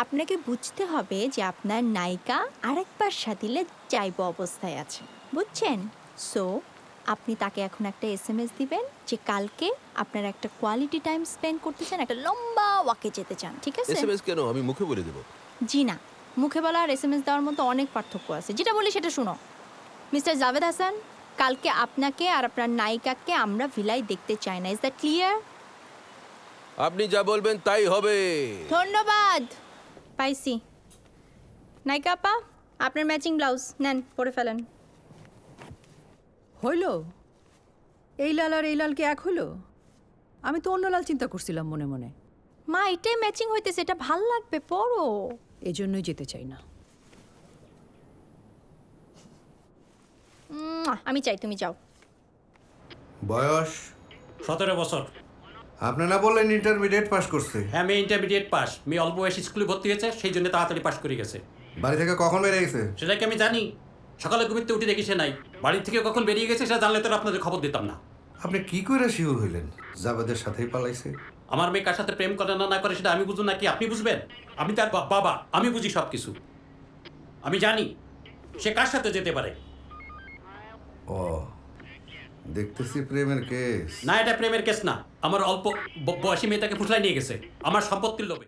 আপনাকে বুঝতে হবে যে আপনার নায়িকা আরেকবার সাথিলে যাইব অবস্থায় আছে, বুঝছেন? সো আপনি তাকে এখন একটা এসএমএস দিবেন যে কালকে আপনার একটা কোয়ালিটি টাইম স্পেন্ড করতে চান, একটা লম্বা ওয়াকে যেতে চান, ঠিক আছে? এসএমএস কেন? আমি মুখে বলে দেব। জি না, মুখে বলা আর এসএমএস দেওয়ার মতো অনেক পার্থক্য আছে। যেটা বলি সেটা শুনো। মিস্টার জাভেদ হাসান, কালকে আপনাকে আর আপনার নায়িকাকে আমরা ভিলায় দেখতে চাই না। Is that clear? আপনি যা বলবেন তাই হবে। ধন্যবাদ। পাইছি। নায়িকা আপা, আপনার ম্যাচিং ব্লাউজ নেন, পরে ফেলেন। হইল? এই লাল আর এই লাল কি এক হইল? আমি তো অন্য লাল চিন্তা করছিলাম মনে মনে। মা, এটাই ম্যাচিং হইতেছে, এটা ভাল লাগবে, পরো। এই জন্যই যেতে চাই না। আমি চাই তুমি যাও। বয়স 17 বছর। আপনি না বললেন ইন্টারমিডিয়েট পাস করছে? হ্যাঁ, মেয়ে ইন্টারমিডিয়েট পাস। মেয়ে অল্প বয়সে স্কুলে ভর্তি হয়েছে, সেই জন্য তাড়াতাড়ি পাস করে গেছে। বাড়ি থেকে কখন বেরিয়ে গেছে? সেটা কি আমি জানি? সকালে ঘুমিতে উঠে দেখি সে নাই। বাড়ি থেকে কখন বেরিয়ে গেছে সেটা জানলে তো আপনাদের খবর দিতাম না। আপনি কি করে শিওর হইলেন জাবেদের সাথেই পালাইছে? আমার মেয়ে কার সাথে প্রেম করে না না করে সেটা আমি বুঝুন নাকি আপনি বুঝবেন? আমি তার বাবা, আমি বুঝি সব কিছু। আমি জানি সে কার সাথে যেতে পারে। ও, দেখতেছি প্রেমের কেস। না, এটা প্রেমের কেস না। আমার অল্প বয়সী মেয়েটাকে ফুসলাই নিয়ে গেছে আমার সম্পত্তির লোভে।